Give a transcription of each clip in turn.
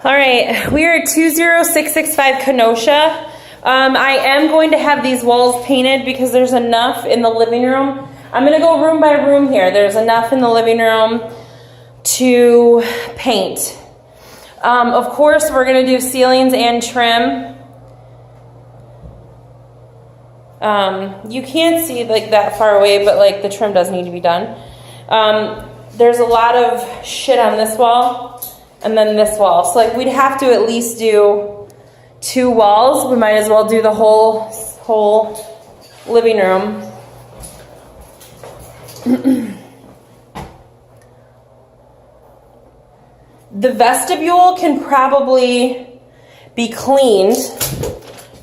All right, we are at 20665 Kenosha. I am going to have these walls painted because there's enough in the living room. I'm going to go room by room here. There's enough in the living room to paint. Of course, we're going to do ceilings and trim. You can't see like that far away, but like the trim does need to be done. There's a lot of shit on this wall and then this wall. So like we'd have to at least do 2 walls. We might as well do the whole living room. The vestibule can probably be cleaned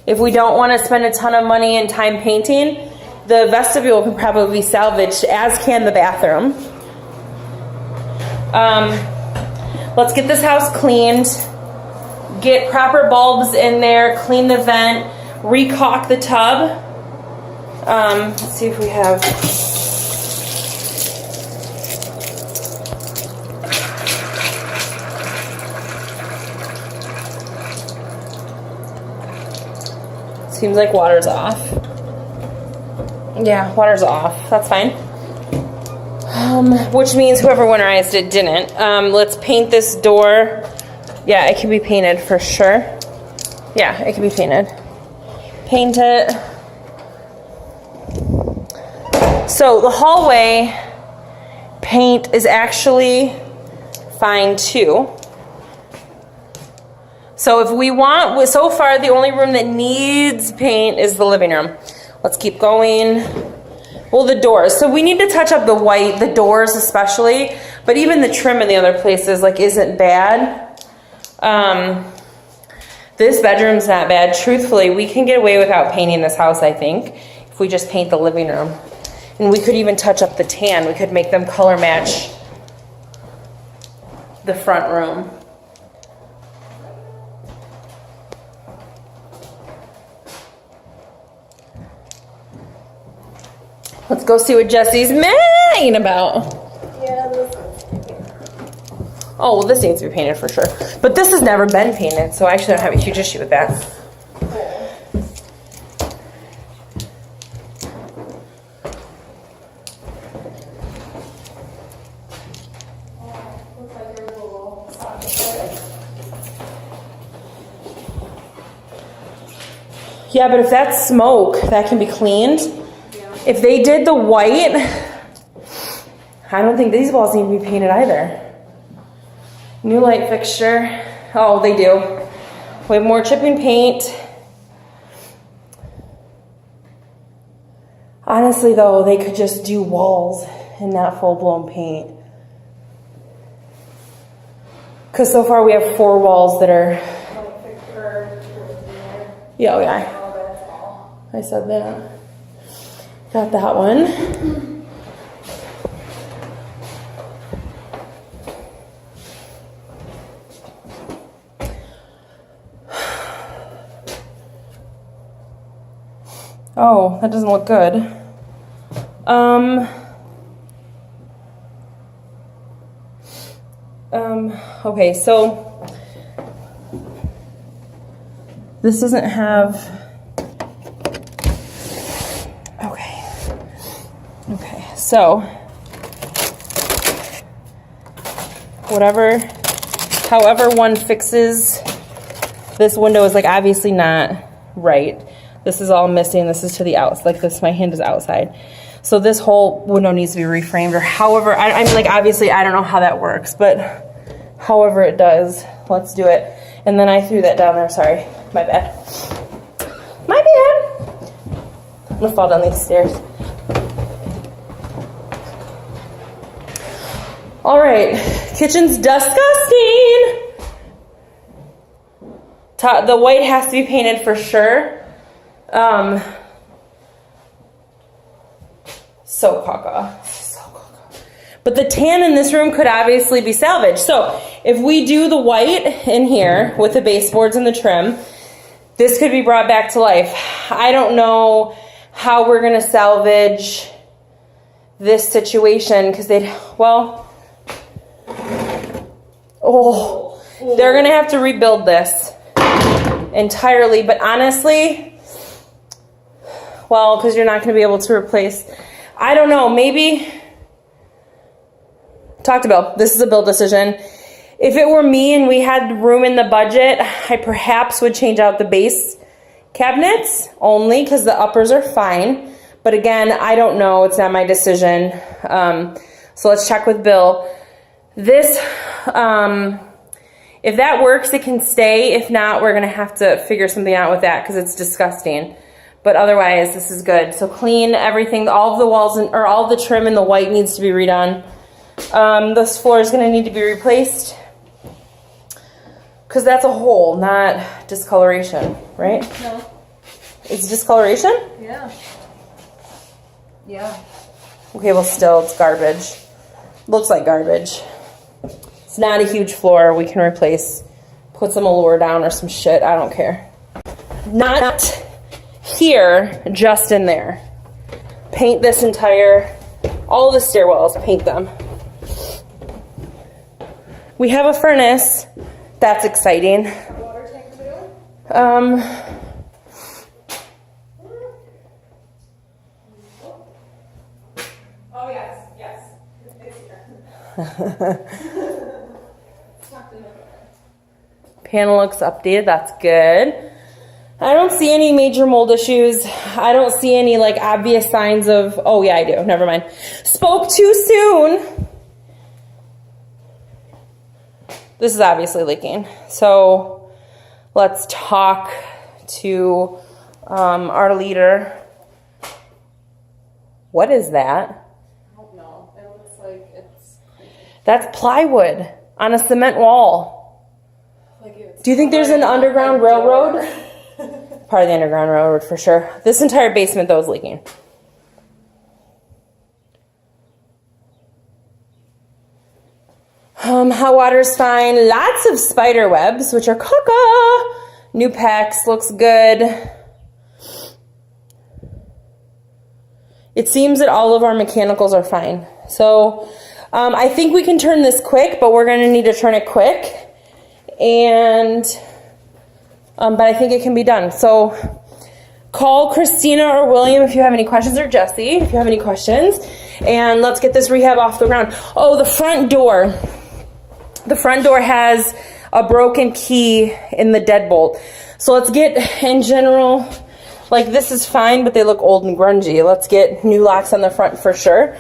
if we don't want to spend a ton of money and time painting. The vestibule can probably be salvaged, as can the bathroom. Let's get this house cleaned, get proper bulbs in there, clean the vent, recaulk the tub. Let's see if we have... Seems like water's off. Yeah, water's off. That's fine. Which means whoever winterized it didn't. Let's paint this door. Yeah, it can be painted for sure. Yeah, it can be painted. Paint it. So the hallway paint is actually fine too. So if we want, so far the only room that needs paint is the living room. Let's keep going. Well, the doors. So we need to touch up the white, the doors especially, but even the trim in the other places like isn't bad. This bedroom's not bad. Truthfully, we can get away without painting this house, I think, if we just paint the living room. And we could even touch up the tan. We could make them color match the front room. Let's go see what Jesse's mad about. Yeah, this one's Oh, well, this needs to be painted for sure. But this has never been painted, so I actually don't have a huge issue with that. Yeah, but if that's smoke, that can be cleaned. If they did the white, I don't think these walls need to be painted either. New light fixture. Oh, they do. We have more chipping paint. Honestly, though, they could just do walls and not full-blown paint. Because so far we have 4 walls that are... Yeah, oh yeah. I said that. Got that one. Oh, that doesn't look good. Okay, so this doesn't have... Okay, so however one fixes this window is like obviously not right. This is all missing. This is to the outside. Like this, my hand is outside. So this whole window needs to be reframed or however, I mean like obviously I don't know how that works, but however it does, let's do it. And then I threw that down there, sorry, my bad. My bad. I'm gonna fall down these stairs. All right, kitchen's disgusting. The white has to be painted for sure. So caca. But the tan in this room could obviously be salvaged. So if we do the white in here with the baseboards and the trim, this could be brought back to life. I don't know how we're gonna salvage this situation because they'd, well, oh, They're going to have to rebuild this entirely. But honestly, well, because you're not going to be able to replace, I don't know, maybe, talk to Bill. This is a Bill decision. If it were me and we had room in the budget, I perhaps would change out the base cabinets only because the uppers are fine. But again, I don't know. It's not my decision. So let's check with Bill. This, if that works, it can stay. If not, we're going to have to figure something out with that because it's disgusting. But otherwise, this is good. So clean everything. All of the walls or all the trim in the white needs to be redone. This floor is going to need to be replaced because that's a hole, not discoloration, right? No. It's discoloration? Yeah. Yeah. Okay, well still, it's garbage. Looks like garbage. It's not a huge floor. We can replace, put some allure down or some shit. I don't care. Not here, just in there. Paint this entire, all the stairwells, paint them. We have a furnace. That's exciting. Water tank available? Oh yes, yes. It's here. Panel looks updated. That's good. I don't see any major mold issues. I don't see any like obvious signs of, oh yeah, I do. Never mind. Spoke too soon. This is obviously leaking. So let's talk to our leader. What is that? I don't know. It looks like it's... That's plywood on a cement wall. Like it's Do you think there's an underground railroad? Part of the underground railroad for sure. This entire basement though is leaking. Hot water's fine. Lots of spider webs, which are caca. New PEX looks good. It seems that all of our mechanicals are fine. So I think we can turn this quick, but we're going to need to turn it quick. And but I think it can be done. So call Christina or William if you have any questions, or Jesse if you have any questions. And let's get this rehab off the ground. Oh, the front door. The front door has a broken key in the deadbolt. So let's get, in general, like this is fine, but they look old and grungy. Let's get new locks on the front for sure.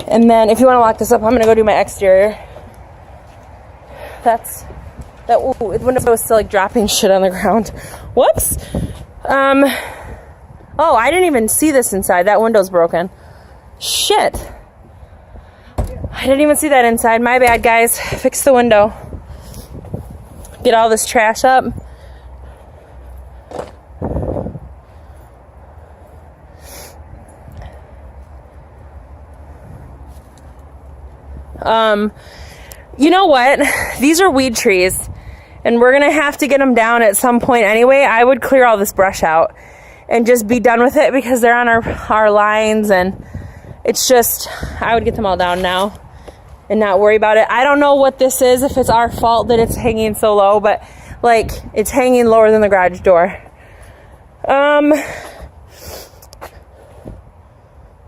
And then if you want to lock this up, I'm going to go do my exterior. Ooh, the window was still like dropping shit on the ground. Whoops. Oh, I didn't even see this inside. That window's broken. Shit. I didn't even see that inside. My bad, guys. Fix the window. Get all this trash up. You know what? These are weed trees, and we're gonna have to get them down at some point anyway. I would clear all this brush out and just be done with it because they're on our lines, and it's just, I would get them all down now and not worry about it. I don't know what this is, if it's our fault that it's hanging so low, but like it's hanging lower than the garage door. I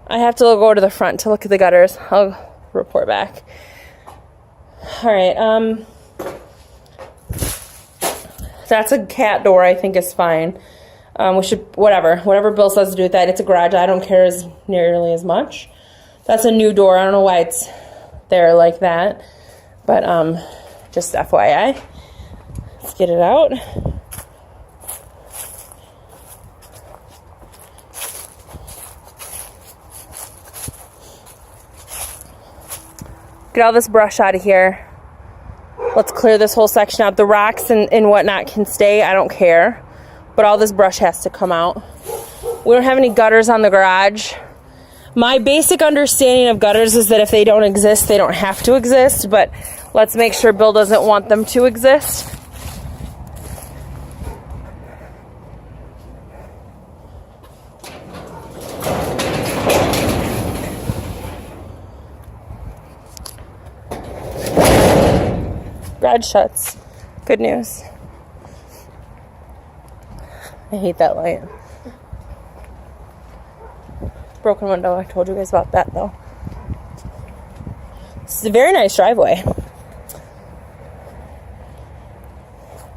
have to go to the front to look at the gutters. I'll report back. All right, that's a cat door. I think is fine. We should, whatever Bill says to do with that. It's a garage. I don't care as nearly as much. That's a new door. I don't know why it's there like that, but just FYI. Let's get it out. Get all this brush out of here. Let's clear this whole section out. The rocks and whatnot can stay. I don't care. But all this brush has to come out. We don't have any gutters on the garage. My basic understanding of gutters is that if they don't exist, they don't have to exist. But let's make sure Bill doesn't want them to exist. Garage shuts. Good news. I hate that light. Broken window. I told you guys about that though. This is a very nice driveway.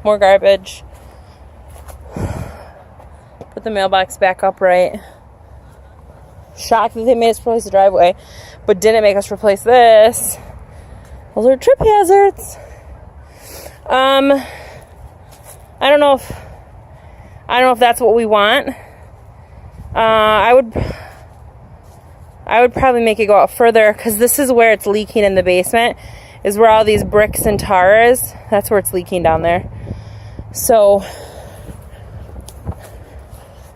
More garbage. Put the mailbox back upright. Shocked that they made us replace the driveway, but didn't make us replace this. Those are trip hazards. I don't know if that's what we want. I would probably make it go out further, because this is where it's leaking in the basement, is where all these bricks and tar is. That's where it's leaking down there. So,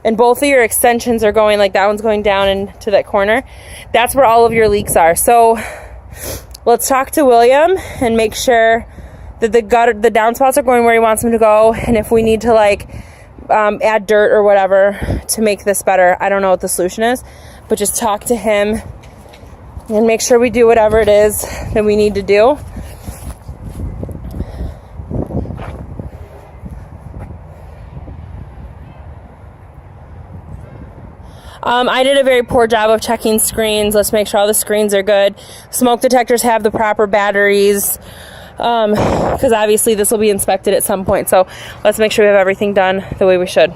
and both of your extensions are going, like that one's going down into that corner. That's where all of your leaks are. So let's talk to William and make sure that the downspouts are going where he wants them to go. And if we need to like add dirt or whatever to make this better, I don't know what the solution is, but just talk to him and make sure we do whatever it is that we need to do. I did a very poor job of checking screens. Let's make sure all the screens are good. Smoke detectors have the proper batteries, because obviously this will be inspected at some point. So let's make sure we have everything done the way we should.